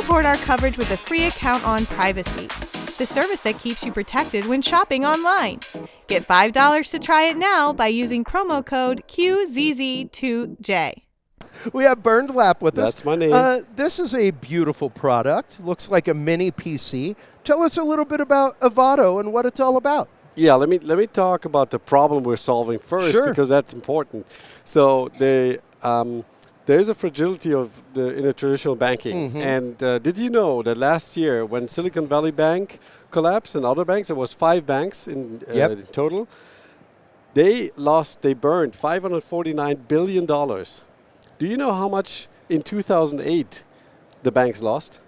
support our coverage with a free account on Privacy, the service that keeps you protected when shopping online. Get $5 to try it now by using promo code QZZ2J. We have Burnlap with us. That's my name. This is a beautiful product. Looks like a mini PC. Tell us a little bit about Avado and what it's all about. Yeah, let me talk about the problem we're solving first, Sure. because that's important. So there's a fragility in a traditional banking. Mm-hmm. And did you know that last year when Silicon Valley Bank collapsed and other banks, there was 5 banks in total, they burned $549 billion. Do you know how much in 2008 the banks lost?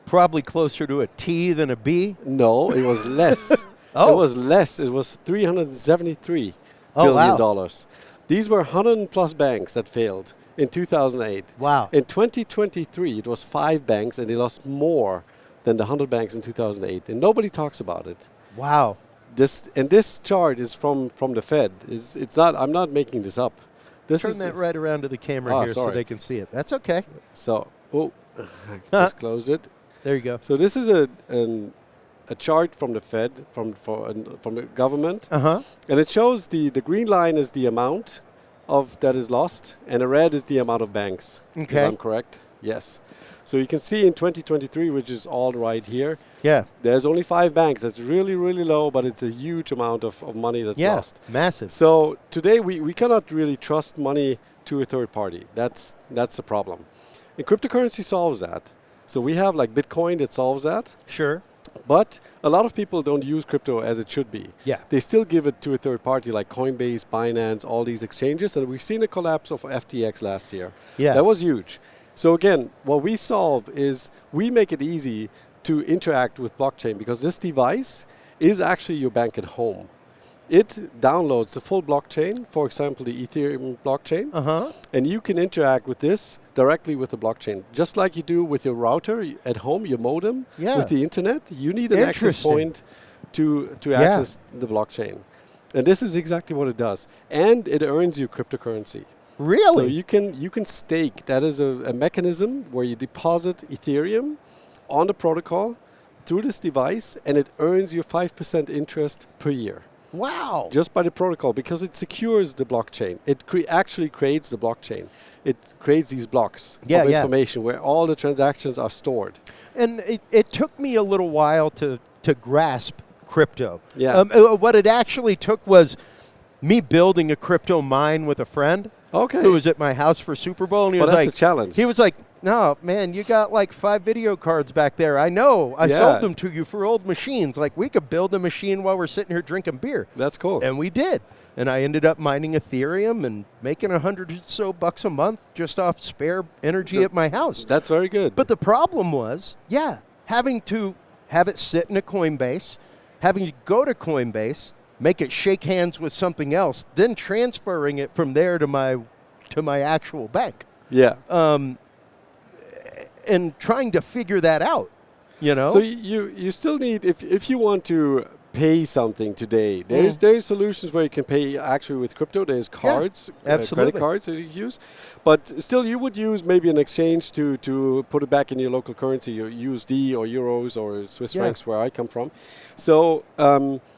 Probably closer to a T than a B. No, it was less. Oh. It was less. It was $373 Oh, billion. wow. These were 100+ banks that failed in 2008. Wow. In 2023, it was 5 banks, and they lost more than the 100 banks in 2008. And nobody talks about it. Wow. This chart is from the Fed. It's not. I'm not making this up. Turn that right around to the camera here so they can see it. That's okay. So, I just closed it. There you go. So this is a chart from the Fed, from the government, and it shows the green line is the amount of that is lost, and the red is the amount of banks. Okay. If I'm correct? Yes. So you can see in 2023, which is all right here, there's only 5 banks. That's really, really low, but it's a huge amount of money that's lost. Massive. So today we cannot really trust money to a third party. That's the problem. And cryptocurrency solves that. So we have like Bitcoin that solves that. Sure. But a lot of people don't use crypto as it should be. Yeah. They still give it to a third party like Coinbase, Binance, all these exchanges. And we've seen a collapse of FTX last year. Yeah. That was huge. So again, what we solve is we make it easy to interact with blockchain, because this device is actually your bank at home. It downloads the full blockchain, for example, the Ethereum blockchain, and you can interact with this directly with the blockchain. Just like you do with your router at home, your modem, with the internet, you need an access point to access the blockchain. And this is exactly what it does. And it earns you cryptocurrency. Really? So you can stake. That is a mechanism where you deposit Ethereum on the protocol through this device, and it earns you 5% interest per year. Wow. Just by the protocol, because it secures the blockchain. It actually creates the blockchain. It creates these blocks of information where all the transactions are stored. And it took me a little while to grasp crypto. Yeah. What it actually took was me building a crypto mine with a friend. Okay. Who was at my house for Super Bowl, and he was that's like, a challenge. He was like, "No, man, you got like 5 video cards back there. I know. I sold them to you for old machines. Like, we could build a machine while we're sitting here drinking beer." That's cool. And we did. And I ended up mining Ethereum and making $100 or so a month just off spare energy at my house. That's very good. But the problem was, having to have it sit in a Coinbase, having to go to Coinbase, make it shake hands with something else, then transferring it from there to my actual bank. Yeah. And trying to figure that out, you know? So you still need, if you want to pay something today, there's solutions where you can pay actually with crypto. There's cards, credit cards that you use. But still, you would use maybe an exchange to put it back in your local currency, your USD or euros or Swiss francs, where I come from. So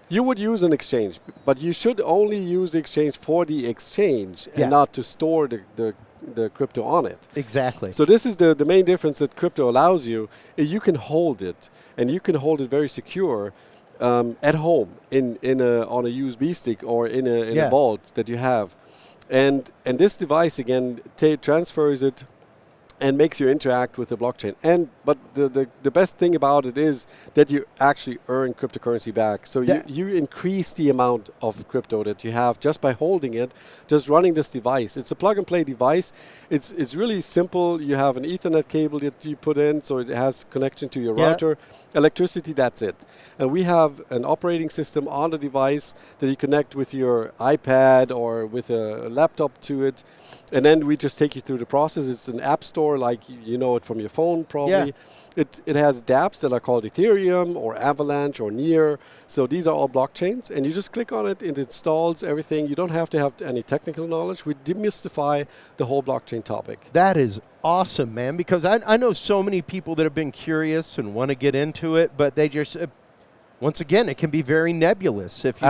you would use an exchange, but you should only use the exchange for the exchange and not to store the crypto on it. Exactly. So this is the main difference that crypto allows you. You can hold it, and you can hold it very secure at home on a USB stick or in a vault that you have. And this device, again, transfers it and makes you interact with the blockchain. But the best thing about it is that you actually earn cryptocurrency back. So you increase the amount of crypto that you have just by holding it, just running this device. It's a plug-and-play device. It's really simple. You have an Ethernet cable that you put in, so it has connection to your router. Electricity, that's it. And we have an operating system on the device that you connect with your iPad or with a laptop to it. And then we just take you through the process. It's an app store store, like you know it from your phone probably. It has dApps that are called Ethereum or Avalanche or Near. So these are all blockchains, and you just click on it, it installs everything. You don't have to have any technical knowledge. We demystify the whole blockchain topic. That is awesome, man, because I know so many people that have been curious and want to get into it, but they just, once again, it can be very nebulous. If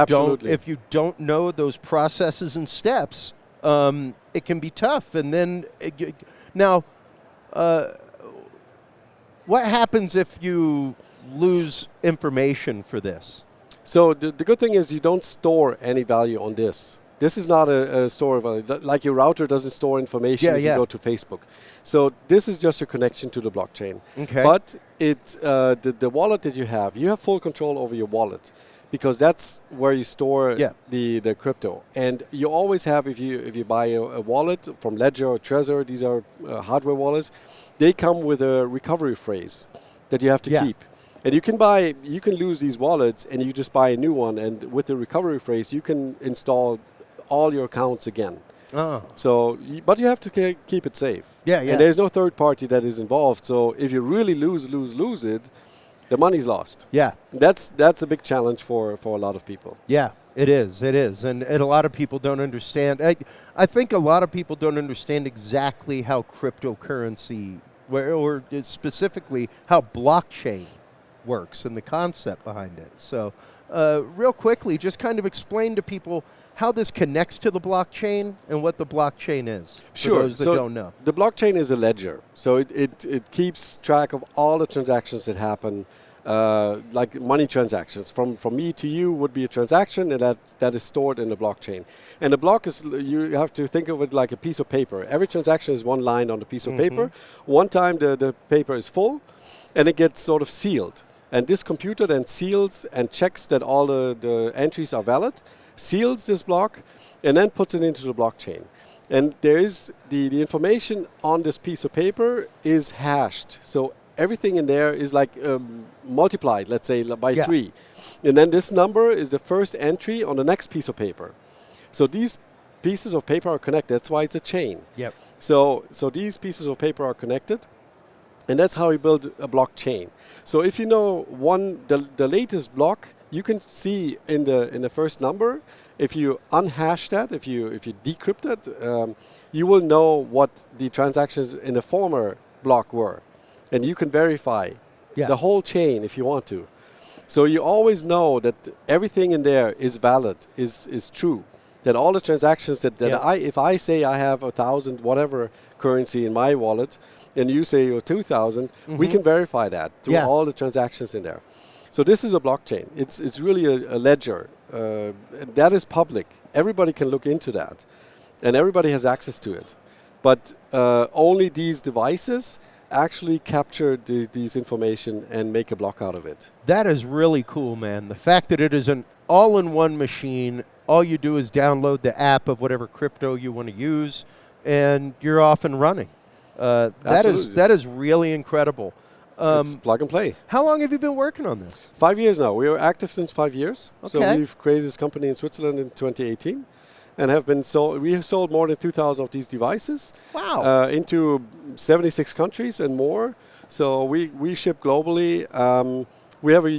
you don't know those processes and steps, it can be tough. And then, what happens if you lose information for this? So the good thing is you don't store any value on this. This is not a store of value. Like your router doesn't store information if you go to Facebook. So this is just your connection to the blockchain. Okay. But it's the wallet that you have full control over your wallet, because that's where you store the crypto. And you always have, if you buy a wallet from Ledger or Trezor, these are hardware wallets, they come with a recovery phrase that you have to keep. And you can lose these wallets and you just buy a new one, and with the recovery phrase you can install all your accounts again. So, but you have to keep it safe. And there's no third party that is involved. So if you really lose it, the money's lost. That's a big challenge for a lot of people. It is. And a lot of people don't understand. I think a lot of people don't understand exactly how cryptocurrency, or specifically how blockchain works and the concept behind it. So real quickly, just kind of explain to people how this connects to the blockchain and what the blockchain is, for those that don't know. The blockchain is a ledger. So it keeps track of all the transactions that happen, like money transactions. From me to you would be a transaction, and that is stored in the blockchain. And the block is, you have to think of it like a piece of paper. Every transaction is one line on the piece of paper. One time the paper is full, and it gets sort of sealed. And this computer then seals and checks that all the entries are valid, seals this block, and then puts it into the blockchain. And there is the information on this piece of paper is hashed. So everything in there is like multiplied, let's say, by 3. And then this number is the first entry on the next piece of paper. So these pieces of paper are connected. That's why it's a chain. So these pieces of paper are connected. And that's how we build a blockchain. So if you know the latest block, you can see in the first number. If you unhash that, if you decrypt that, you will know what the transactions in the former block were, and you can verify the whole chain if you want to. So you always know that everything in there is valid, is true. That all the transactions if I say I have 1,000 whatever currency in my wallet, and you say you're 2,000, we can verify that through all the transactions in there. So this is a blockchain. It's really a ledger. That is public. Everybody can look into that, and everybody has access to it. But only these devices actually capture these information and make a block out of it. That is really cool, man. The fact that it is an all-in-one machine. All you do is download the app of whatever crypto you want to use, and you're off and running. That is really incredible. It's plug and play. How long have you been working on this? 5 years now. We are active since 5 years. Okay. So we've created this company in Switzerland in 2018, and we have sold more than 2,000 of these devices. Wow. Into 76 countries and more. So we ship globally. We have a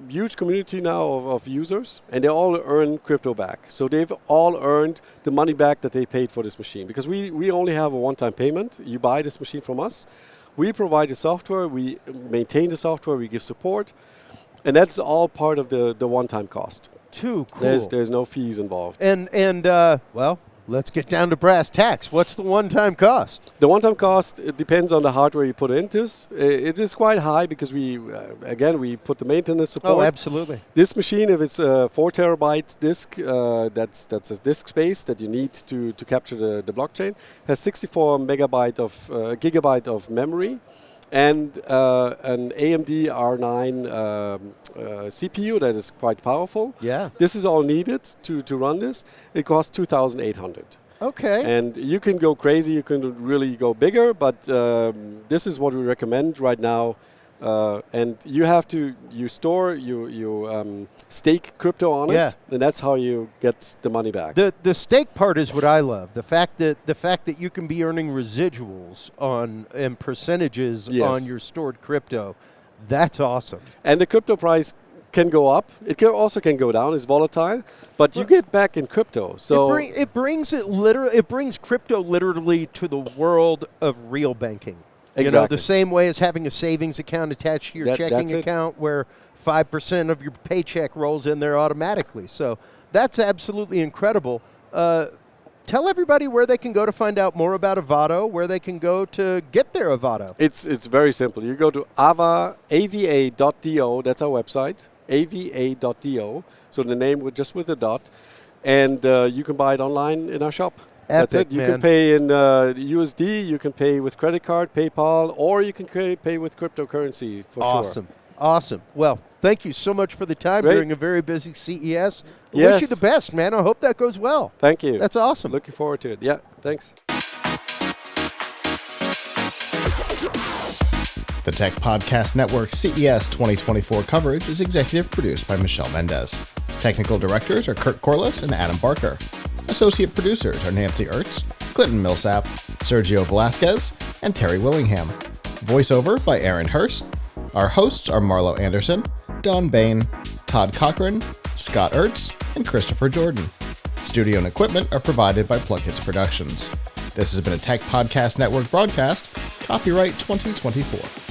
huge community now of users, and they all earn crypto back. So they've all earned the money back that they paid for this machine, because we only have a one-time payment. You buy this machine from us. We provide the software, we maintain the software, we give support, and that's all part of the one-time cost. Too cool. There's no fees involved. And well, let's get down to brass tacks. What's the one-time cost? The one-time cost, it depends on the hardware you put into this. It is quite high because we put the maintenance support. Oh, absolutely. This machine, if it's a 4 terabyte disk, that's a disk space that you need to capture the blockchain, has 64 gigabyte of memory, and an AMD R9 CPU that is quite powerful. This is all needed to run this. It costs 2,800. Okay. And you can go crazy, you can really go bigger, but this is what we recommend right now And you store, you stake crypto on it, and that's how you get the money back. The stake part is what I love. The fact that you can be earning residuals and percentages on your stored crypto, that's awesome. And the crypto price can go up. It can also go down. It's volatile, but you get back in crypto. So it brings crypto literally to the world of real banking. Exactly. You know, the same way as having a savings account attached to your checking account where 5% of your paycheck rolls in there automatically. So that's absolutely incredible. Tell everybody where they can go to find out more about Avado, where they can go to get their Avado. It's very simple. You go to ava.do. That's our website, ava.do. So the name with a dot. And you can buy it online in our shop. That's it. You can pay in USD, you can pay with credit card, PayPal, or you can pay with cryptocurrency for sure. Awesome. Well, thank you so much for the time during a very busy CES. I wish you the best, man. I hope that goes well. Thank you. That's awesome. Looking forward to it. Yeah, thanks. The Tech Podcast Network CES 2024 coverage is executive produced by Michelle Mendez. Technical directors are Kurt Corliss and Adam Barker. Associate producers are Nancy Ertz, Clinton Millsap, Sergio Velasquez, and Terry Willingham. Voiceover by Aaron Hurst. Our hosts are Marlo Anderson, Don Bain, Todd Cochran, Scott Ertz, and Christopher Jordan. Studio and equipment are provided by PLUGHITZ Productions. This has been a Tech Podcast Network broadcast, copyright 2024.